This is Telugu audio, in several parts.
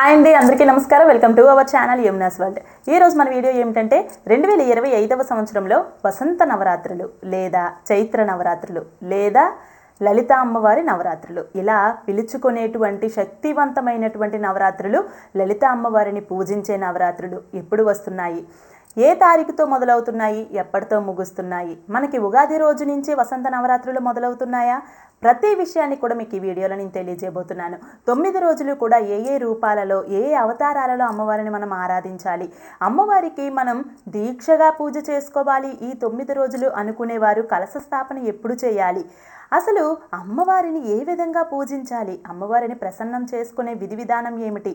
హాయ్ అండి, అందరికీ నమస్కారం. Welcome to our channel Yamuna's World. ఈ రోజు మన వీడియో ఏమిటంటే 2025వ సంవత్సరంలో వసంత నవరాత్రులు లేదా చైత్ర నవరాత్రులు లేదా లలిత అమ్మవారి నవరాత్రులు ఇలా పిలుచుకునేటువంటి శక్తివంతమైనటువంటి నవరాత్రులు, లలిత అమ్మవారిని పూజించే నవరాత్రులు ఎప్పుడు వస్తున్నాయి, ఏ తారీఖుతో మొదలవుతున్నాయి, ఎప్పటితో ముగుస్తున్నాయి, మనకి ఉగాది రోజు నుంచి వసంత నవరాత్రులు మొదలవుతున్నాయా, ప్రతి విషయాన్ని కూడా మీకు ఈ వీడియోలో నేను తెలియజేయబోతున్నాను. 9 రోజులు కూడా ఏ రూపాలలో ఏ అవతారాలలో అమ్మవారిని మనం ఆరాధించాలి, అమ్మవారికి మనం దీక్షగా పూజ చేసుకోవాలి, ఈ 9 రోజులు అనుకునేవారు కలశ స్థాపన ఎప్పుడు చేయాలి, అసలు అమ్మవారిని ఏ విధంగా పూజించాలి, అమ్మవారిని ప్రసన్నం చేసుకునే విధి విధానం ఏమిటి,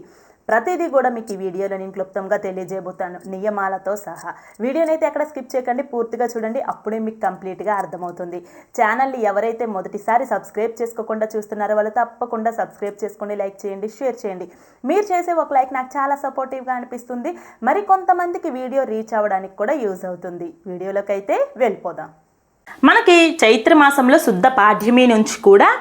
ప్రతిదీ కూడా మీకు ఈ వీడియోలో నేను క్లుప్తంగా తెలియజేయబోతాను, నియమాలతో సహా. వీడియోనైతే ఎక్కడ స్కిప్ చేయకండి, పూర్తిగా చూడండి, అప్పుడే మీకు కంప్లీట్గా అర్థమవుతుంది. ఛానల్ని ఎవరైతే మొదటిసారి సబ్స్క్రైబ్ చేసుకోకుండా చూస్తున్నారో వాళ్ళు తప్పకుండా సబ్స్క్రైబ్ చేసుకోండి, లైక్ చేయండి, షేర్ చేయండి. మీరు చేసే ఒక లైక్ నాకు చాలా సపోర్టివ్గా అనిపిస్తుంది, మరి కొంతమందికి వీడియో రీచ్ అవ్వడానికి కూడా యూజ్ అవుతుంది. వీడియోలోకి అయితే వెళ్ళిపోదాం. మనకి చైత్ర మాసంలో శుద్ధ పాడ్యమి నుంచి కూడా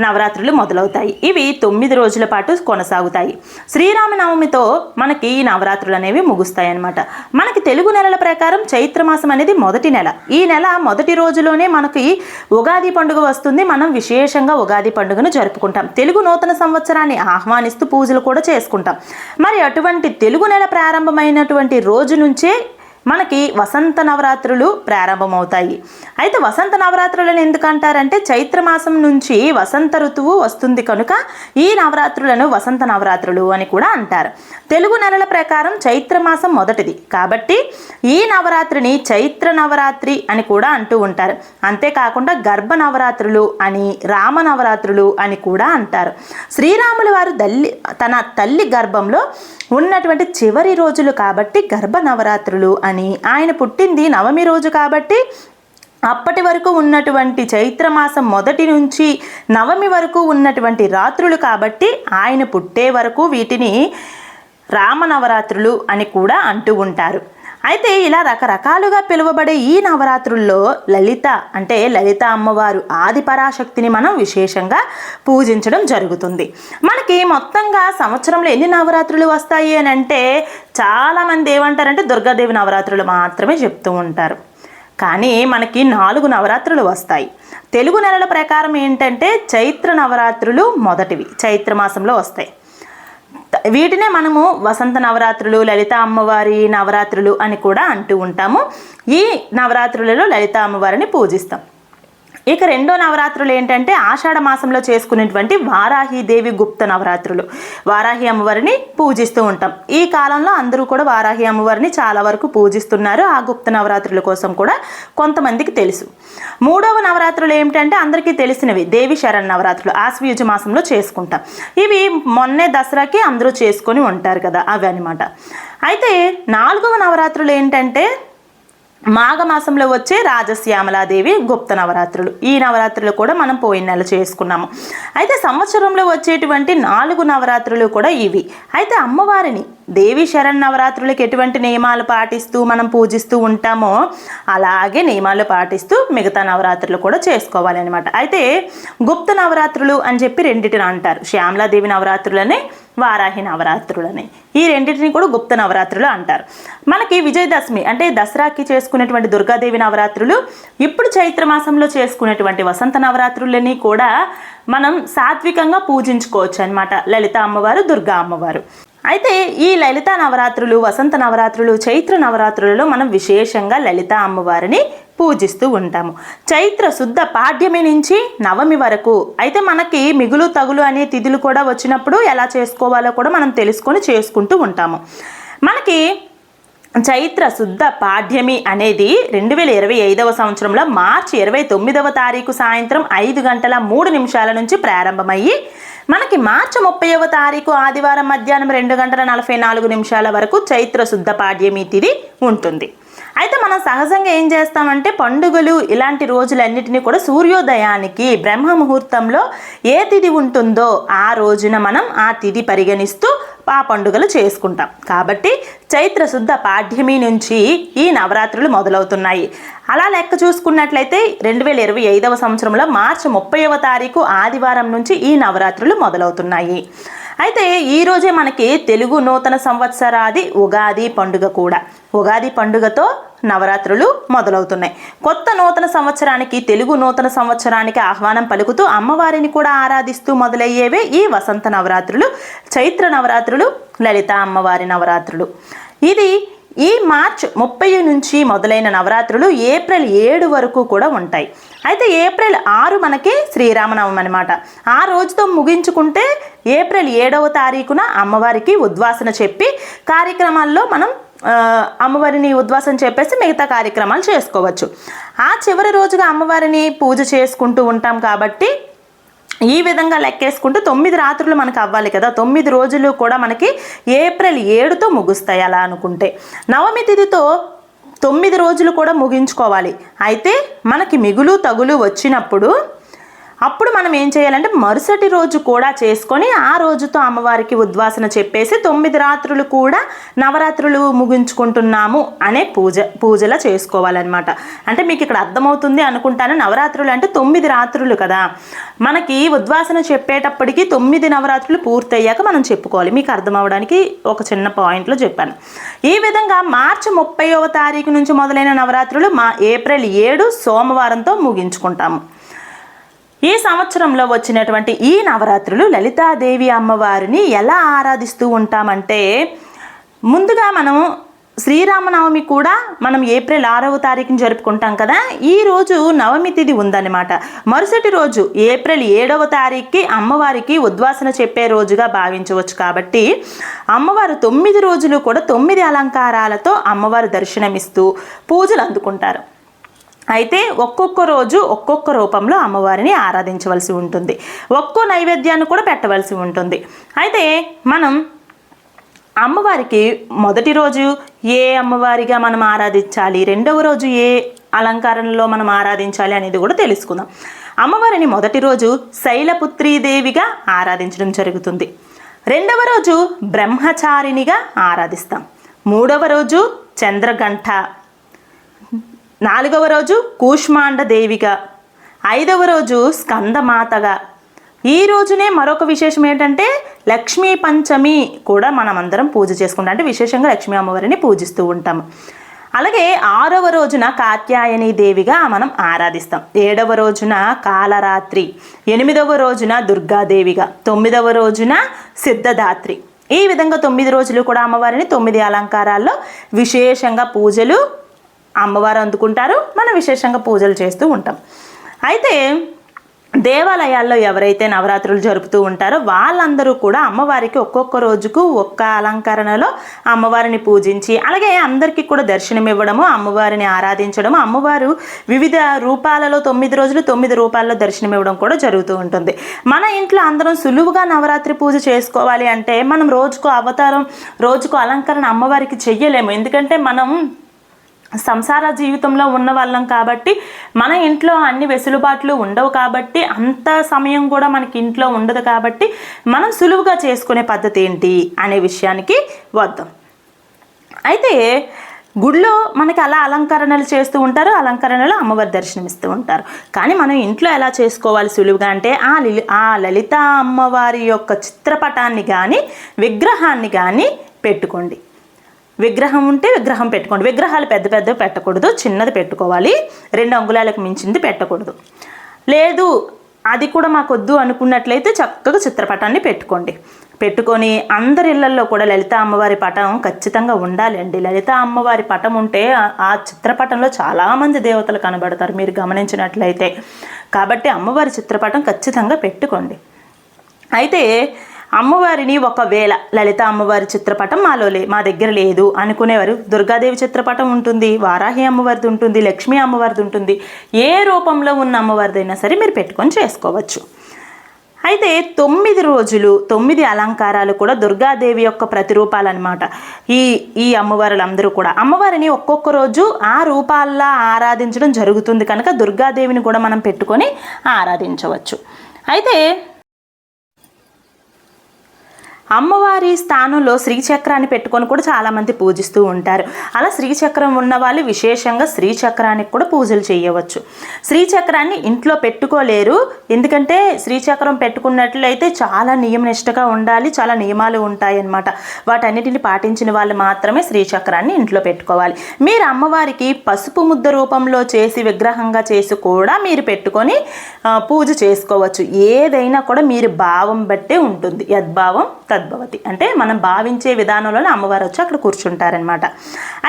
నవరాత్రులు మొదలవుతాయి. ఇవి 9 రోజుల పాటు కొనసాగుతాయి. శ్రీరామనవమితో మనకి ఈ నవరాత్రులు అనేవి ముగుస్తాయి అన్నమాట. మనకి తెలుగు నెలల ప్రకారం చైత్రమాసం అనేది మొదటి నెల. ఈ నెల మొదటి రోజులోనే మనకి ఉగాది పండుగ వస్తుంది. మనం విశేషంగా ఉగాది పండుగను జరుపుకుంటాం. తెలుగు నూతన సంవత్సరాన్ని ఆహ్వానిస్తూ పూజలు కూడా చేసుకుంటాం. మరి అటువంటి తెలుగు నెల ప్రారంభమైనటువంటి రోజు నుంచే మనకి వసంత నవరాత్రులు ప్రారంభమవుతాయి. అయితే వసంత నవరాత్రులను ఎందుకంటారంటే చైత్రమాసం నుంచి వసంత ఋతువు వస్తుంది కనుక ఈ నవరాత్రులను వసంత నవరాత్రులు అని కూడా అంటారు. తెలుగు నెలల ప్రకారం చైత్రమాసం మొదటిది కాబట్టి ఈ నవరాత్రిని చైత్ర నవరాత్రి అని కూడా అంటూ ఉంటారు. అంతేకాకుండా గర్భ నవరాత్రులు అని, రామ నవరాత్రులు అని కూడా అంటారు. శ్రీరాములు వారు తన తల్లి గర్భంలో ఉన్నటువంటి చివరి రోజులు కాబట్టి గర్భ నవరాత్రులు అని, ఆయన పుట్టింది నవమి రోజు కాబట్టి అప్పటి వరకు ఉన్నటువంటి చైత్రమాసం మొదటి నుంచి నవమి వరకు ఉన్నటువంటి రాత్రులు కాబట్టి ఆయన పుట్టే వరకు వీటిని రామనవరాత్రులు అని కూడా అంటూ ఉంటారు. అయితే ఇలా రకరకాలుగా పిలువబడే ఈ నవరాత్రుల్లో లలిత అంటే లలిత అమ్మవారు ఆదిపరాశక్తిని మనం విశేషంగా పూజించడం జరుగుతుంది. మనకి మొత్తంగా సంవత్సరంలో ఎన్ని నవరాత్రులు వస్తాయి అని అంటే చాలామంది ఏమంటారంటే దుర్గాదేవి నవరాత్రులు మాత్రమే చెప్తూ ఉంటారు. కానీ మనకి 4 నవరాత్రులు వస్తాయి. తెలుగు నెలల ప్రకారం ఏంటంటే చైత్ర నవరాత్రులు మొదటివి చైత్రమాసంలో వస్తాయి. వీటినే మనము వసంత నవరాత్రులు, లలిత అమ్మవారి నవరాత్రులు అని కూడా అంటూ ఉంటాము. ఈ నవరాత్రులలో లలిత అమ్మవారిని పూజిస్తాం. ఇక రెండో నవరాత్రులు ఏంటంటే ఆషాఢ మాసంలో చేసుకునేటువంటి వారాహిదేవి గుప్త నవరాత్రులు. వారాహి అమ్మవారిని పూజిస్తూ ఉంటాం. ఈ కాలంలో అందరూ కూడా వారాహి అమ్మవారిని చాలా వరకు పూజిస్తున్నారు. ఆ గుప్త నవరాత్రుల కోసం కూడా కొంతమందికి తెలుసు. మూడవ నవరాత్రులు ఏమిటంటే అందరికీ తెలిసినవి దేవి శరణ్ నవరాత్రులు ఆశ్వయుజ మాసంలో చేసుకుంటాం. ఇవి మొన్నే దసరాకి అందరూ చేసుకొని ఉంటారు కదా, అవి అనమాట. అయితే 4వ నవరాత్రులు ఏంటంటే మాఘమాసంలో వచ్చే రాజశ్యామలాదేవి గుప్త నవరాత్రులు. ఈ నవరాత్రులు కూడా మనం పోయిన నెల చేసుకున్నాము. అయితే సంవత్సరంలో వచ్చేటువంటి 4 నవరాత్రులు కూడా ఇవి. అయితే అమ్మవారిని దేవి శరణ్ నవరాత్రులకి ఎటువంటి నియమాలు పాటిస్తూ మనం పూజిస్తూ ఉంటామో అలాగే నియమాలు పాటిస్తూ మిగతా నవరాత్రులు కూడా చేసుకోవాలి అనమాట. అయితే గుప్త నవరాత్రులు అని చెప్పి రెండింటిని అంటారు. శ్యామలాదేవి నవరాత్రులని, వారాహి నవరాత్రులని, ఈ రెండింటిని కూడా గుప్త నవరాత్రులు అంటారు. మనకి విజయదశమి అంటే దసరాకి చేసుకునేటువంటి దుర్గాదేవి నవరాత్రులు, ఇప్పుడు చైత్రమాసంలో చేసుకునేటువంటి వసంత నవరాత్రులని కూడా మనం సాత్వికంగా పూజించుకోవచ్చు అనమాట. లలిత అమ్మవారు, దుర్గా అమ్మవారు. అయితే ఈ లలిత నవరాత్రులు, వసంత నవరాత్రులు, చైత్ర నవరాత్రులలో మనం విశేషంగా లలిత అమ్మవారిని పూజిస్తూ ఉంటాము. చైత్ర శుద్ధ పాడ్యమి నుంచి నవమి వరకు. అయితే మనకి మిగులు తగులు అనే తిథులు కూడా వచ్చినప్పుడు ఎలా చేసుకోవాలో కూడా మనం తెలుసుకొని చేసుకుంటూ ఉంటాము. మనకి చైత్ర శుద్ధ పాడ్యమి అనేది 2025వ సంవత్సరంలో మార్చి 29వ తారీఖు సాయంత్రం 5:03 నుంచి ప్రారంభమయ్యి మనకి మార్చి 30వ తారీఖు ఆదివారం మధ్యాహ్నం 2:44 వరకు చైత్ర శుద్ధ పాడ్యమి తిథి ఉంటుంది. అయితే మనం సహజంగా ఏం చేస్తామంటే పండుగలు ఇలాంటి రోజులన్నిటినీ కూడా సూర్యోదయానికి బ్రహ్మ ముహూర్తంలో ఏ తిథి ఉంటుందో ఆ రోజున మనం ఆ తిథి పరిగణిస్తూ ఆ పండుగలు చేసుకుంటాం. కాబట్టి చైత్ర శుద్ధ పాడ్యమి నుంచి ఈ నవరాత్రులు మొదలవుతున్నాయి. అలా లెక్క చూసుకున్నట్లయితే 2025వ సంవత్సరంలో మార్చి 30వ తారీఖు ఆదివారం నుంచి ఈ నవరాత్రులు మొదలవుతున్నాయి. అయితే ఈరోజే మనకి తెలుగు నూతన సంవత్సరాది ఉగాది పండుగ కూడా. ఉగాది పండుగతో నవరాత్రులు మొదలవుతున్నాయి. కొత్త నూతన సంవత్సరానికి, తెలుగు నూతన సంవత్సరానికి ఆహ్వానం పలుకుతూ అమ్మవారిని కూడా ఆరాధిస్తూ మొదలయ్యేవే ఈ వసంత నవరాత్రులు, చైత్ర నవరాత్రులు, లలిత అమ్మవారి నవరాత్రులు. ఇది ఈ మార్చ్ 30 నుంచి మొదలైన నవరాత్రులు ఏప్రిల్ 7 వరకు కూడా ఉంటాయి. అయితే ఏప్రిల్ 6 మనకి శ్రీరామనవమి అనమాట. ఆ రోజుతో ముగించుకుంటే ఏప్రిల్ 7వ తారీఖున అమ్మవారికి ఉద్వాసన చెప్పి కార్యక్రమాల్లో మనం అమ్మవారిని ఉద్వాసన చెప్పేసి మిగతా కార్యక్రమాలు చేసుకోవచ్చు. ఆ చివరి రోజుగా అమ్మవారిని పూజ చేసుకుంటూ ఉంటాం కాబట్టి ఈ విధంగా లెక్కేసుకుంటూ 9 రాత్రులు మనకు అవ్వాలి కదా. 9 రోజులు కూడా మనకి ఏప్రిల్ 7తో ముగుస్తాయి. అలా అనుకుంటే నవమి తిథితో 9 రోజులు కూడా ముగించుకోవాలి. అయితే మనకి మిగులు తగులు వచ్చినప్పుడు అప్పుడు మనం ఏం చేయాలంటే మరుసటి రోజు కూడా చేసుకొని ఆ రోజుతో అమ్మవారికి ఉద్వాసన చెప్పేసి 9 రాత్రులు కూడా నవరాత్రులు ముగించుకుంటున్నాము అనే పూజలా చేసుకోవాలన్నమాట. అంటే మీకు ఇక్కడ అర్థమవుతుంది అనుకుంటాను. నవరాత్రులు అంటే 9 రాత్రులు కదా. మనకి ఉద్వాసన చెప్పేటప్పటికి 9 నవరాత్రులు పూర్తయ్యాక మనం చెప్పుకోవాలి. మీకు అర్థం అవ్వడానికి ఒక చిన్న పాయింట్లో చెప్పాను. ఈ విధంగా మార్చి 30వ తారీఖు నుంచి మొదలైన నవరాత్రులు ఏప్రిల్ 7 సోమవారంతో ముగించుకుంటాము. ఈ సంవత్సరంలో వచ్చినటువంటి ఈ నవరాత్రులు లలితాదేవి అమ్మవారిని ఎలా ఆరాధిస్తూ ఉంటామంటే, ముందుగా మనం శ్రీరామనవమి కూడా మనం ఏప్రిల్ 6వ తారీఖుని జరుపుకుంటాం కదా. ఈ రోజు నవమి తిథి ఉందన్నమాట. మరుసటి రోజు ఏప్రిల్ 7వ తారీఖుకి అమ్మవారికి ఉద్వాసన చెప్పే రోజుగా భావించవచ్చు. కాబట్టి అమ్మవారు 9 రోజులు కూడా 9 అలంకారాలతో అమ్మవారు దర్శనమిస్తూ పూజలు అందుకుంటారు. అయితే ఒక్కొక్క రోజు ఒక్కొక్క రూపంలో అమ్మవారిని ఆరాధించవలసి ఉంటుంది. ఒక్కో నైవేద్యాన్ని కూడా పెట్టవలసి ఉంటుంది. అయితే మనం అమ్మవారికి మొదటి రోజు ఏ అమ్మవారిగా మనం ఆరాధించాలి, రెండవ రోజు ఏ అలంకారంలో మనం ఆరాధించాలి అనేది కూడా తెలుసుకుందాం. అమ్మవారిని మొదటి రోజు శైలపుత్రీదేవిగా ఆరాధించడం జరుగుతుంది. రెండవ రోజు బ్రహ్మచారినిగా ఆరాధిస్తాం. మూడవ రోజు చంద్రగంఠ, 4వ రోజు కూష్మాండ దేవిగా, 5వ రోజు స్కందమాతగా. ఈ రోజునే మరొక విశేషం ఏంటంటే లక్ష్మీ పంచమి కూడా మనం అందరం పూజ చేసుకుంటాం. అంటే విశేషంగా లక్ష్మీ అమ్మవారిని పూజిస్తూ ఉంటాము. అలాగే 6వ రోజున కాత్యాయని దేవిగా మనం ఆరాధిస్తాం. 7వ రోజున కాలరాత్రి, 8వ రోజున దుర్గాదేవిగా, 9వ రోజున సిద్ధదాత్రి. ఈ విధంగా 9 రోజులు కూడా అమ్మవారిని 9 అలంకారాల్లో విశేషంగా పూజలు అమ్మవారు అందుకుంటారు. మనం విశేషంగా పూజలు చేస్తూ ఉంటాం. అయితే దేవాలయాల్లో ఎవరైతే నవరాత్రులు జరుపుతూ ఉంటారో వాళ్ళందరూ కూడా అమ్మవారికి ఒక్కొక్క రోజుకు ఒక్క అలంకరణలో అమ్మవారిని పూజించి, అలాగే అందరికీ కూడా దర్శనం ఇవ్వడము, అమ్మవారిని ఆరాధించడము, అమ్మవారు వివిధ రూపాలలో 9 రోజులు 9 రూపాల్లో దర్శనం ఇవ్వడం కూడా జరుగుతూ ఉంటుంది. మన ఇంట్లో అందరం సులువుగా నవరాత్రి పూజ చేసుకోవాలి అంటే మనం రోజుకు అవతారం, రోజుకు అలంకరణ అమ్మవారికి చెయ్యలేము. ఎందుకంటే మనం సంసార జీవితంలో ఉన్న వాళ్ళం కాబట్టి మన ఇంట్లో అన్ని వెసులుబాట్లు ఉండవు. కాబట్టి అంత సమయం కూడా మనకి ఇంట్లో ఉండదు. కాబట్టి మనం సులువుగా చేసుకునే పద్ధతి ఏంటి అనే విషయానికి వద్దాం. అయితే గుడిలో మనకి అలా అలంకరణలు చేస్తూ ఉంటారు, అలంకరణలో అమ్మవారి దర్శనమిస్తూ ఉంటారు. కానీ మనం ఇంట్లో ఎలా చేసుకోవాలి సులువుగా అంటే ఆ లలిత అమ్మవారి యొక్క చిత్రపటాన్ని కానీ విగ్రహాన్ని కానీ పెట్టుకోండి. విగ్రహం ఉంటే విగ్రహం పెట్టుకోండి. విగ్రహాలు పెద్ద పెద్దవి పెట్టకూడదు, చిన్నది పెట్టుకోవాలి. 2 అంగుళాలకు మించింది పెట్టకూడదు. లేదు అది కూడా మాకొద్దు అనుకున్నట్లయితే చక్కగా చిత్రపటాన్ని పెట్టుకోండి. పెట్టుకొని అందరి ఇళ్లల్లో కూడా లలిత అమ్మవారి పటం ఖచ్చితంగా ఉండాలండి. లలిత అమ్మవారి పటం ఉంటే ఆ చిత్రపటంలో చాలామంది దేవతలు కనబడతారు మీరు గమనించినట్లయితే. కాబట్టి అమ్మవారి చిత్రపటం ఖచ్చితంగా పెట్టుకోండి. అయితే అమ్మవారిని ఒకవేళ లలిత అమ్మవారి చిత్రపటం మా దగ్గర లేదు అనుకునేవారు దుర్గాదేవి చిత్రపటం ఉంటుంది, వారాహి అమ్మవారిది ఉంటుంది, లక్ష్మీ అమ్మవారిది ఉంటుంది. ఏ రూపంలో ఉన్న అమ్మవారిదైనా సరే మీరు పెట్టుకొని చేసుకోవచ్చు. అయితే 9 రోజులు 9 అలంకారాలు కూడా దుర్గాదేవి యొక్క ప్రతిరూపాలు అనమాట. ఈ అమ్మవారులందరూ కూడా అమ్మవారిని ఒక్కొక్క రోజు ఆ రూపాల్లా ఆరాధించడం జరుగుతుంది. కనుక దుర్గాదేవిని కూడా మనం పెట్టుకొని ఆరాధించవచ్చు. అయితే అమ్మవారి స్థానంలో శ్రీచక్రాన్ని పెట్టుకొని కూడా చాలామంది పూజిస్తూ ఉంటారు. అలా శ్రీచక్రం ఉన్న వాళ్ళు విశేషంగా శ్రీచక్రానికి కూడా పూజలు చేయవచ్చు. శ్రీచక్రాన్ని ఇంట్లో పెట్టుకోలేరు, ఎందుకంటే శ్రీచక్రం పెట్టుకున్నట్లయితే చాలా నియమనిష్టగా ఉండాలి, చాలా నియమాలు ఉంటాయి అన్నమాట. వాటన్నిటిని పాటించిన వాళ్ళు మాత్రమే శ్రీచక్రాన్ని ఇంట్లో పెట్టుకోవాలి. మీరు అమ్మవారికి పసుపు ముద్ద రూపంలో చేసి విగ్రహంగా చేసి కూడా మీరు పెట్టుకొని పూజ చేసుకోవచ్చు. ఏదైనా కూడా మీరు భావం బట్టే ఉంటుంది. యద్భావం తద్భవతి, అంటే మనం భావించే విధానంలోనే అమ్మవారు వచ్చి అక్కడ కూర్చుంటారనమాట.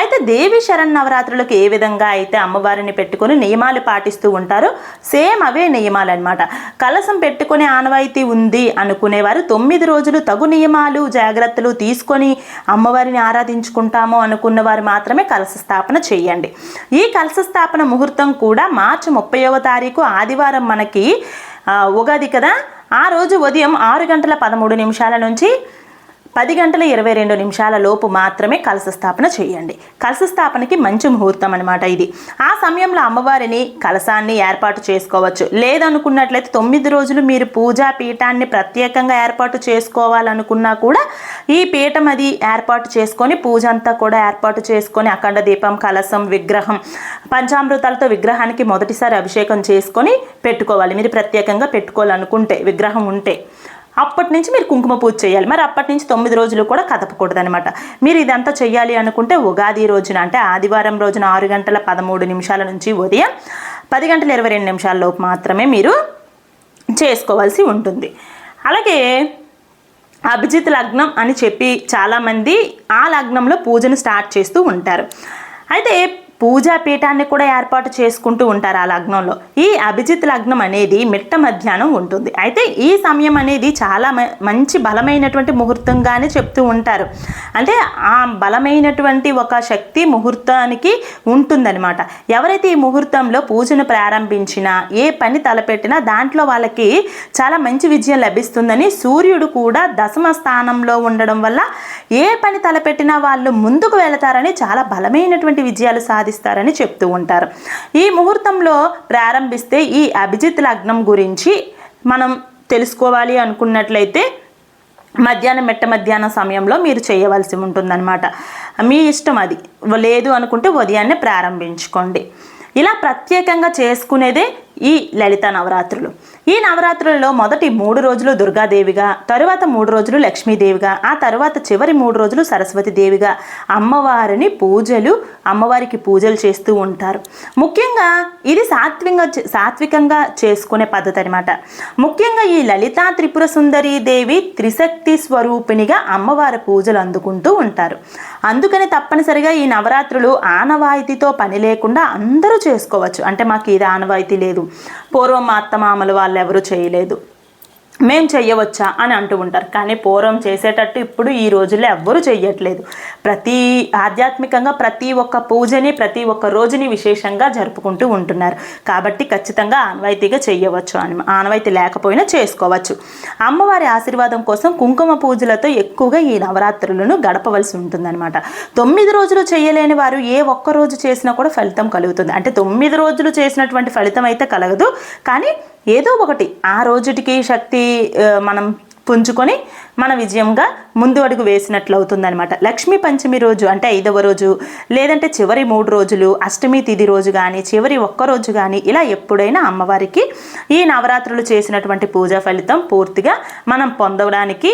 అయితే దేవి శరన్నవరాత్రులకు ఏ విధంగా అయితే అమ్మవారిని పెట్టుకొని నియమాలు పాటిస్తూ ఉంటారో సేమ్ అవే నియమాలు అనమాట. కలశం పెట్టుకునే ఆనవాయితీ ఉంది అనుకునేవారు 9 రోజులు తగు నియమాలు జాగ్రత్తలు తీసుకొని అమ్మవారిని ఆరాధించుకుంటాము అనుకున్న వారు మాత్రమే కలశ స్థాపన చేయండి. ఈ కలశ స్థాపన ముహూర్తం కూడా మార్చి 30వ తారీఖు ఆదివారం మనకి ఉగాది కదా. ఆ రోజు ఉదయం 6:13 నుంచి 10:22 లోపు మాత్రమే కలశ స్థాపన చేయండి. కలశ స్థాపనకి మంచి ముహూర్తం అనమాట ఇది. ఆ సమయంలో అమ్మవారిని కలశాన్ని ఏర్పాటు చేసుకోవచ్చు. లేదనుకున్నట్లయితే 9 రోజులు మీరు పూజా పీఠాన్ని ప్రత్యేకంగా ఏర్పాటు చేసుకోవాలనుకున్నా కూడా ఈ పీఠం అది ఏర్పాటు చేసుకొని పూజ అంతా కూడా ఏర్పాటు చేసుకొని అఖండ దీపం, కలశం, విగ్రహం, పంచామృతాలతో విగ్రహానికి మొదటిసారి అభిషేకం చేసుకొని పెట్టుకోవాలి. మీరు ప్రత్యేకంగా పెట్టుకోవాలనుకుంటే విగ్రహం ఉంటే అప్పటి నుంచి మీరు కుంకుమ పూజ చేయాలి. మరి అప్పటి నుంచి 9 రోజులు కూడా కదపకూడదు అనమాట. మీరు ఇదంతా చేయాలి అనుకుంటే ఉగాది రోజున, అంటే ఆదివారం రోజున 6:13 నుంచి ఉదయం 10:22 లోపు మాత్రమే మీరు చేసుకోవాల్సి ఉంటుంది. అలాగే అభిజిత్ లగ్నం అని చెప్పి చాలామంది ఆ లగ్నంలో పూజను స్టార్ట్ చేస్తూ ఉంటారు. అయితే పూజా పీఠాన్ని కూడా ఏర్పాటు చేసుకుంటూ ఉంటారు ఆ లగ్నంలో. ఈ అభిజిత్ లగ్నం అనేది మిట్ట మధ్యాహ్నం ఉంటుంది. అయితే ఈ సమయం అనేది చాలా మంచి బలమైనటువంటి ముహూర్తంగానే చెప్తూ ఉంటారు. అంటే ఆ బలమైనటువంటి ఒక శక్తి ముహూర్తానికి ఉంటుందన్నమాట. ఎవరైతే ఈ ముహూర్తంలో పూజను ప్రారంభించినా ఏ పని తలపెట్టినా దాంట్లో వాళ్ళకి చాలా మంచి విజయం లభిస్తుందని, సూర్యుడు కూడా దశమ స్థానంలో ఉండడం వల్ల ఏ పని తలపెట్టినా వాళ్ళు ముందుకు వెళతారని, చాలా బలమైనటువంటి విజయాలు సాధిస్తారని చెప్తూ ఉంటారు. ఈ ముహూర్తంలో ప్రారంభిస్తే ఈ అభిజిత్ లగ్నం గురించి మనం తెలుసుకోవాలి అనుకున్నట్లయితే మిట్ట మధ్యాహ్నం సమయంలో మీరు చేయవలసి ఉంటుందన్నమాట. మీ ఇష్టం, అది లేదు అనుకుంటే ఉదయాన్నే ప్రారంభించుకోండి. ఇలా ప్రత్యేకంగా చేసుకునేదే ఈ లలిత నవరాత్రులు. ఈ నవరాత్రులలో మొదటి 3 రోజులు దుర్గాదేవిగా, తరువాత 3 రోజులు లక్ష్మీదేవిగా, ఆ తరువాత చివరి 3 రోజులు సరస్వతీదేవిగా అమ్మవారికి పూజలు చేస్తూ ఉంటారు. ముఖ్యంగా ఇది సాత్వికంగా చేసుకునే పద్ధతి అనమాట. ముఖ్యంగా ఈ లలితా త్రిపుర సుందరీ దేవి త్రిశక్తి స్వరూపిణిగా అమ్మవారి పూజలు అందుకుంటూ ఉంటారు. అందుకని తప్పనిసరిగా ఈ నవరాత్రులు ఆనవాయితీతో పని లేకుండా అందరూ చేసుకోవచ్చు. అంటే మాకు ఇది ఆనవాయితీ లేదు, పూర్వం మా అత్తమామలు వాళ్ళు ఎవరు చేయలేదు, మేము చెయ్యవచ్చా అని అంటూ ఉంటారు. కానీ పూర్వం చేసేటట్టు ఇప్పుడు ఈ రోజుల్లో ఎవ్వరూ చెయ్యట్లేదు. ఆధ్యాత్మికంగా ప్రతి ఒక్క పూజని, ప్రతి ఒక్క రోజుని విశేషంగా జరుపుకుంటూ ఉంటున్నారు. కాబట్టి ఖచ్చితంగా ఆనవాయితీగా చెయ్యవచ్చు, ఆనవాయితీ లేకపోయినా చేసుకోవచ్చు. అమ్మవారి ఆశీర్వాదం కోసం కుంకుమ పూజలతో ఎక్కువగా ఈ నవరాత్రులను గడపవలసి ఉంటుందన్నమాట. 9 రోజులు చేయలేని వారు ఏ ఒక్క రోజు చేసినా కూడా ఫలితం కలుగుతుంది. అంటే 9 రోజులు చేసినటువంటి ఫలితం అయితే కలగదు, కానీ ఏదో ఒకటి ఆ రోజుటికి శక్తి మనం పుంజుకొని మన విజయంగా ముందు అడుగు వేసినట్లు అవుతుందన్నమాట. లక్ష్మీ పంచమి రోజు అంటే 5వ రోజు, లేదంటే చివరి 3 రోజులు, అష్టమి తిథి రోజు కానీ, చివరి ఒక్క రోజు కానీ, ఇలా ఎప్పుడైనా అమ్మవారికి ఈ నవరాత్రులు చేసినటువంటి పూజా ఫలితం పూర్తిగా మనం పొందడానికి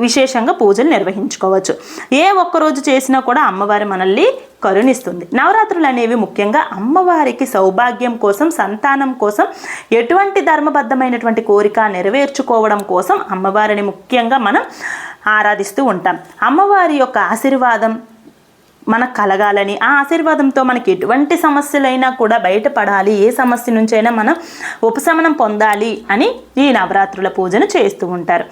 విశేషంగా పూజలు నిర్వహించుకోవచ్చు. ఏ ఒక్కరోజు చేసినా కూడా అమ్మవారి మనల్ని కరుణిస్తుంది. నవరాత్రులు అనేవి ముఖ్యంగా అమ్మవారికి సౌభాగ్యం కోసం, సంతానం కోసం, ఎటువంటి ధర్మబద్ధమైనటువంటి కోరిక నెరవేర్చుకోవడం కోసం అమ్మవారిని ముఖ్యంగా మనం ఆరాధిస్తూ ఉంటాం. అమ్మవారి యొక్క ఆశీర్వాదం మనకు కలగాలని, ఆ ఆశీర్వాదంతో మనకి ఎటువంటి సమస్యలైనా కూడా బయటపడాలి, ఏ సమస్య నుంచైనా మనం ఉపశమనం పొందాలి అని ఈ నవరాత్రుల పూజను చేస్తూ ఉంటారు.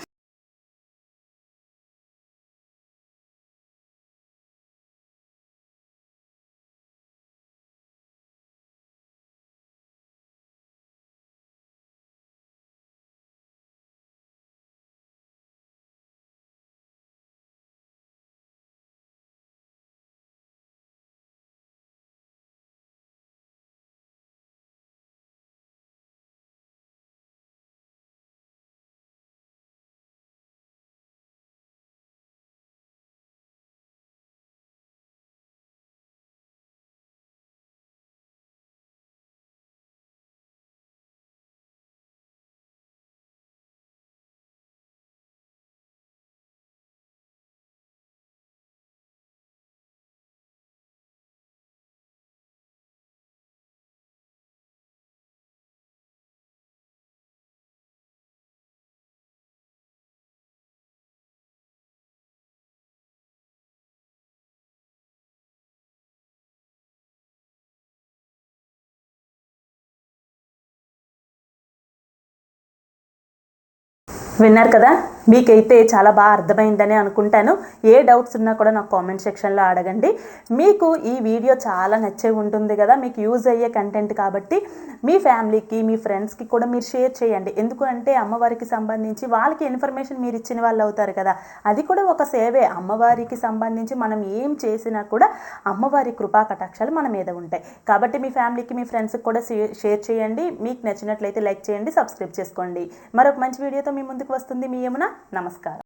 విన్నారు కదా, మీకైతే చాలా బాగా అర్థమైందని అనుకుంటాను. ఏ డౌట్స్ ఉన్నా కూడా నాకు కామెంట్ సెక్షన్లో అడగండి. మీకు ఈ వీడియో చాలా నచ్చే ఉంటుంది కదా, మీకు యూజ్ అయ్యే కంటెంట్ కాబట్టి మీ ఫ్యామిలీకి మీ ఫ్రెండ్స్కి కూడా మీరు షేర్ చేయండి. ఎందుకు అంటే అమ్మవారికి సంబంధించి వాళ్ళకి ఇన్ఫర్మేషన్ మీరు ఇచ్చిన వాళ్ళు అవుతారు కదా, అది కూడా ఒక సేవే. అమ్మవారికి సంబంధించి మనం ఏం చేసినా కూడా అమ్మవారి కృపా కటాక్షాలు మన మీద ఉంటాయి. కాబట్టి మీ ఫ్యామిలీకి మీ ఫ్రెండ్స్కి కూడా షేర్ చేయండి. మీకు నచ్చినట్లయితే లైక్ చేయండి, సబ్స్క్రైబ్ చేసుకోండి. మరొక మంచి వీడియోతో మీ ముందుకు వస్తుంది మీ యమున. నమస్కారం.